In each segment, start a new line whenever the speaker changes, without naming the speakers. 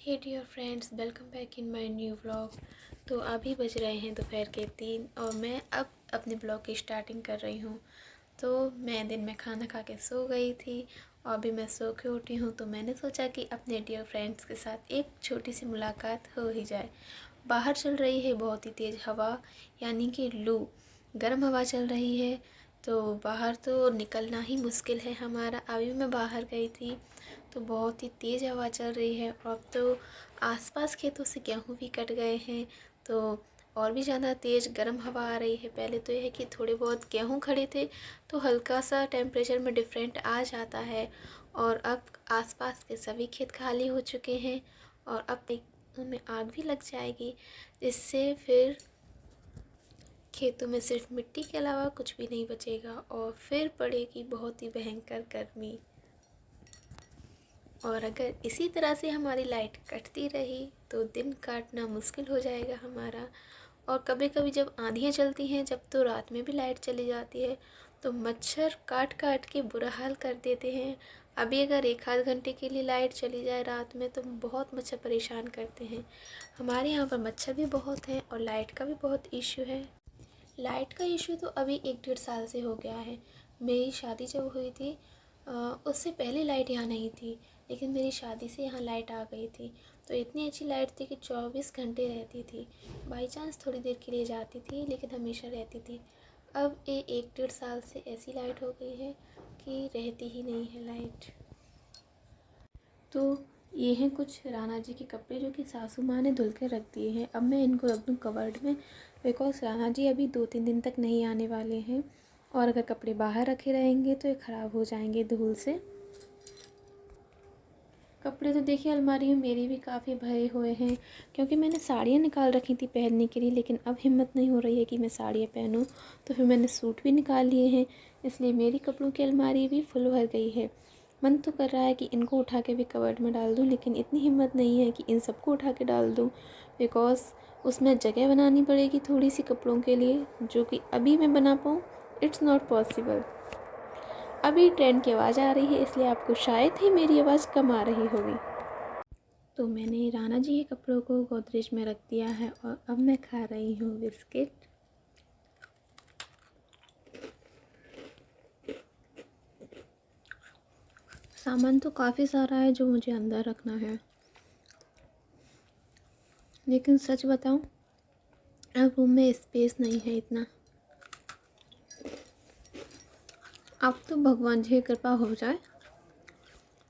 Hey dear friends, welcome back in my new vlog. तो अभी बज रहे हैं दोपहर के 3 और मैं अब अपने ब्लॉग की स्टार्टिंग कर रही हूँ। तो मैं दिन में खाना खा के सो गई थी और अभी मैं सो के उठी हूँ, तो मैंने सोचा कि अपने डियर फ्रेंड्स के साथ एक छोटी सी मुलाकात हो ही जाए। बाहर चल रही है बहुत ही तेज़ हवा, यानी कि लू, गर्म हवा चल रही है। तो बाहर तो निकलना ही मुश्किल है हमारा। अभी मैं बाहर गई थी तो बहुत ही तेज़ हवा चल रही है और अब तो आसपास खेतों से गेहूँ भी कट गए हैं, तो और भी ज़्यादा तेज़ गर्म हवा आ रही है। पहले तो यह है कि थोड़े बहुत गेहूँ खड़े थे तो हल्का सा टेम्परेचर में डिफरेंट आ जाता है, और अब आसपास के सभी खेत खाली हो चुके हैं और अब एक उनमें आग भी लग जाएगी, जिससे फिर खेतों में सिर्फ मिट्टी के अलावा कुछ भी नहीं बचेगा और फिर पड़ेगी बहुत ही भयंकर गर्मी। और अगर इसी तरह से हमारी लाइट कटती रही तो दिन काटना मुश्किल हो जाएगा हमारा। और कभी कभी जब आंधियाँ चलती हैं, जब तो रात में भी लाइट चली जाती है, तो मच्छर काट काट के बुरा हाल कर देते हैं। अभी अगर एक आध घंटे के लिए लाइट चली जाए रात में तो बहुत मच्छर परेशान करते हैं। हमारे यहाँ पर मच्छर भी बहुत हैं और लाइट का भी बहुत इशू है। लाइट का इशू तो अभी 1 डेढ़ साल से हो गया है। मेरी शादी जब हुई थी उससे पहले लाइट यहाँ नहीं थी, लेकिन मेरी शादी से यहाँ लाइट आ गई थी। तो इतनी अच्छी लाइट थी कि 24 घंटे रहती थी। बाई चांस थोड़ी देर के लिए जाती थी, लेकिन हमेशा रहती थी। अब ये 1 डेढ़ साल से ऐसी लाइट हो गई है कि रहती ही नहीं है लाइट। तो ये हैं कुछ राना जी के कपड़े जो कि सासू माँ ने धुल के रख दिए हैं। अब मैं इनको रख दूँ कवर्ड में, बिकॉज राना जी अभी 2-3 दिन तक नहीं आने वाले हैं और अगर कपड़े बाहर रखे रहेंगे तो ये ख़राब हो जाएंगे धूल से। कपड़े तो देखिए अलमारी में मेरी भी काफ़ी भरे हुए हैं, क्योंकि मैंने साड़ियाँ निकाल रखी थी पहनने के लिए, लेकिन अब हिम्मत नहीं हो रही है कि मैं साड़ियाँ पहनूं। तो फिर मैंने सूट भी निकाल लिए हैं, इसलिए मेरी कपड़ों की अलमारी भी फुल भर गई है। मन तो कर रहा है कि इनको उठा के भी कवर्ड में डाल दूँ, लेकिन इतनी हिम्मत नहीं है कि इन सबको उठा के डाल दूँ, बिकॉज़ उसमें जगह बनानी पड़ेगी थोड़ी सी कपड़ों के लिए, जो कि अभी मैं बना पाऊँ, इट्स नॉट पॉसिबल। अभी ट्रेन की आवाज़ आ रही है, इसलिए आपको शायद ही मेरी आवाज़ कम आ रही होगी। तो मैंने राना जी के कपड़ों को गोदरेज में रख दिया है और अब मैं खा रही हूँ बिस्किट। सामान तो काफ़ी सारा है जो मुझे अंदर रखना है, लेकिन सच बताऊँ, अब रूम में स्पेस नहीं है इतना। अब तो भगवान जी की कृपा हो जाए,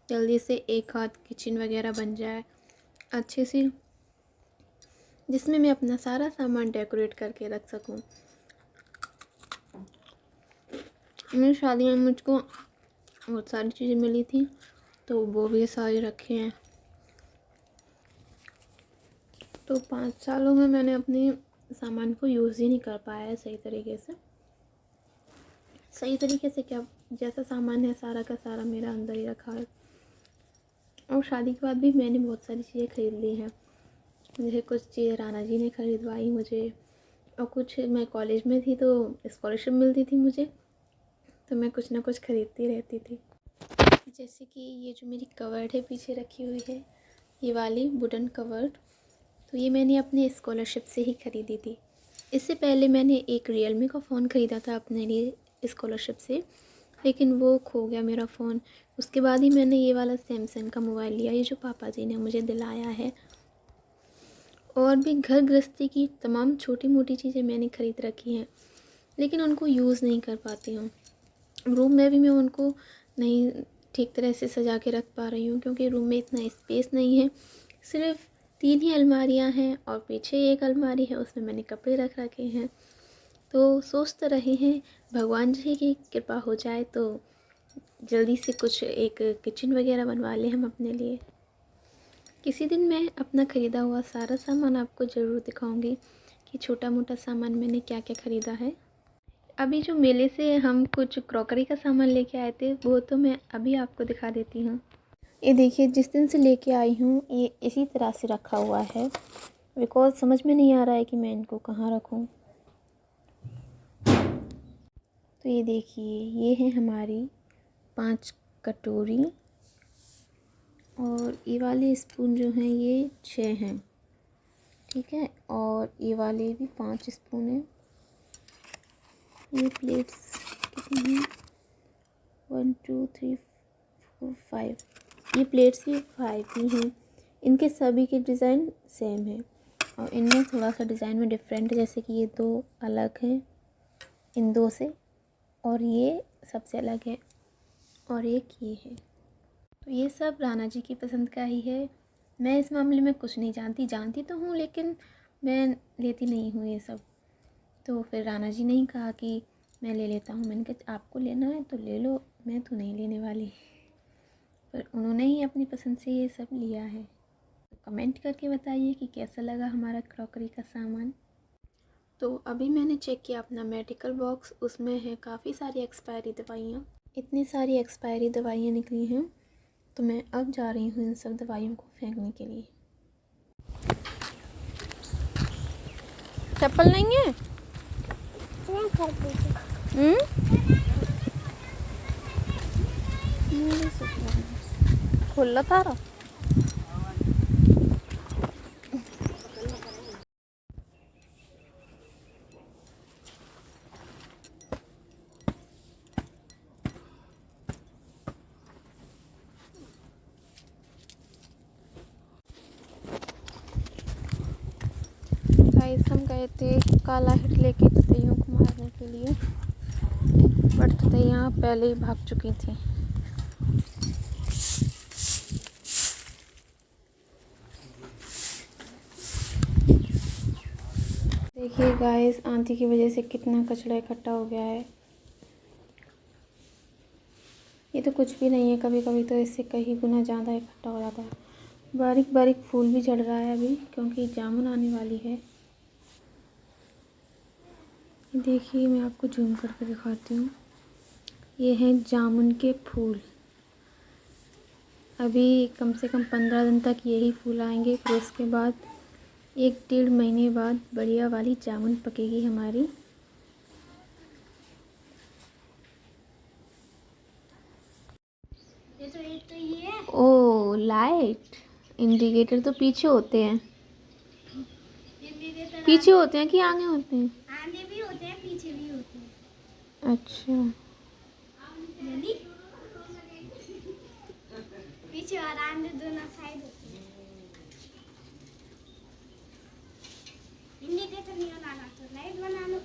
जल्दी से एक आध किचन वगैरह बन जाए अच्छी सी, जिसमें मैं अपना सारा सामान डेकोरेट करके रख सकूं। मेरी शादी में मुझको बहुत सारी चीज़ें मिली थी, तो वो भी सारे रखे हैं। तो 5 सालों में मैंने अपने सामान को यूज़ ही नहीं कर पाया है सही तरीके से। सही तरीके से क्या, जैसा सामान है सारा का सारा मेरा अंदर ही रखा है। और शादी के बाद भी मैंने बहुत सारी चीज़ें ख़रीद ली हैं, जैसे कुछ चीज़ें राना जी ने खरीदवाई मुझे, और कुछ मैं कॉलेज में थी तो स्कॉलरशिप मिलती थी मुझे, तो मैं कुछ ना कुछ ख़रीदती रहती थी। जैसे कि ये जो मेरी कवर्ड है पीछे रखी हुई है, ये वाली वुडन कवर्ड, तो ये मैंने अपने स्कॉलरशिप से ही ख़रीदी थी। इससे पहले मैंने एक रियलमी का फ़ोन ख़रीदा था अपने लिए स्कॉलरशिप से, लेकिन वो खो गया मेरा फ़ोन। उसके बाद ही मैंने ये वाला सैमसंग का मोबाइल लिया, ये जो पापा जी ने मुझे दिलाया है। और भी घर गृहस्थी की तमाम छोटी मोटी चीज़ें मैंने ख़रीद रखी हैं, लेकिन उनको यूज़ नहीं कर पाती हूँ। रूम में भी मैं उनको नहीं ठीक तरह से सजा के रख पा रही हूँ, क्योंकि रूम में इतना स्पेस नहीं है। सिर्फ 3 ही अलमारियाँ हैं और पीछे एक अलमारी है, उसमें मैंने कपड़े रख रखे हैं। तो सोच तो रहे हैं भगवान जी की कृपा हो जाए तो जल्दी से कुछ एक किचन वगैरह बनवा लें हम अपने लिए। किसी दिन मैं अपना ख़रीदा हुआ सारा सामान आपको ज़रूर दिखाऊंगी कि छोटा मोटा सामान मैंने क्या क्या ख़रीदा है। अभी जो मेले से हम कुछ क्रॉकरी का सामान लेके आए थे, वो तो मैं अभी आपको दिखा देती हूँ। ये देखिए, जिस दिन से लेके आई हूँ ये इसी तरह से रखा हुआ है, बिकॉज़ समझ में नहीं आ रहा है कि मैं इनको कहाँ रखूँ। तो ये देखिए, ये है हमारी 5 कटोरी और ये वाले स्पून जो हैं ये 6 हैं, ठीक है। और ये वाले भी 5 स्पून हैं। ये प्लेट्स कितनी हैं? 1 2 3 4 5। ये प्लेट्स भी 5 ही हैं। इनके सभी के डिज़ाइन सेम है और इनमें थोड़ा सा डिज़ाइन में डिफरेंट है, जैसे कि ये 2 अलग हैं इन 2 से, और ये सबसे अलग है, और एक ये है। तो ये सब राना जी की पसंद का ही है। मैं इस मामले में कुछ नहीं जानती तो हूँ, लेकिन मैं लेती नहीं हूँ ये सब। तो फिर राना जी ने ही कहा कि मैं ले लेता हूँ। मैंने कहा आपको लेना है तो ले लो, मैं तो नहीं लेने वाली। पर उन्होंने ही अपनी पसंद से ये सब लिया है। तो कमेंट करके बताइए कि कैसा लगा हमारा क्रॉकरी का सामान। तो अभी मैंने चेक किया अपना मेडिकल बॉक्स, उसमें है काफ़ी सारी एक्सपायरी दवाइयाँ। इतनी सारी एक्सपायरी दवाइयाँ निकली हैं, तो मैं अब जा रही हूँ इन सब दवाइयों को फेंकने के लिए। चप्पल नहीं है? खुला था। गाइस हम गए थे काला हिट लेके ततैयों को मारने के लिए, बट ततैयाँ पहले ही भाग चुकी थी। देखिए गाइस, आंधी की वजह से कितना कचरा इकट्ठा हो गया है। ये तो कुछ भी नहीं है, कभी कभी तो इससे कहीं गुना ज़्यादा इकट्ठा हो जाता है। बारीक बारीक फूल भी झड़ रहा है अभी, क्योंकि जामुन आने वाली है। देखिए मैं आपको जूम करके दिखाती हूँ। ये हैं जामुन के फूल। अभी कम से कम 15 दिन तक यही फूल आएंगे, फिर उसके बाद 1-1.5 महीने बाद बढ़िया वाली जामुन पकेगी हमारी। ये ओ लाइट इंडिकेटर तो पीछे होते हैं। पीछे होते हैं कि आगे होते हैं? आगे भी होते हैं, पीछे भी होते हैं। अच्छा, पीछे और आगे दोनों साइड होते हैं। इंडिकेटर नहीं लगाना तो लाइट बना लो।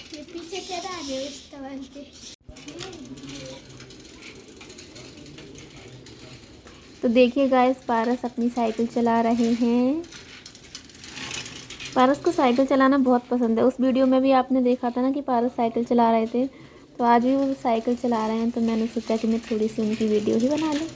ये पीछे क्या रहा है इस तरह के। तो देखिए गाइस, पारस अपनी साइकिल चला रहे हैं। पारस को साइकिल चलाना बहुत पसंद है। उस वीडियो में भी आपने देखा था ना कि पारस साइकिल चला रहे थे, तो आज भी वो साइकिल चला रहे हैं। तो मैंने सोचा कि मैं थोड़ी सी उनकी वीडियो ही बना लूँ।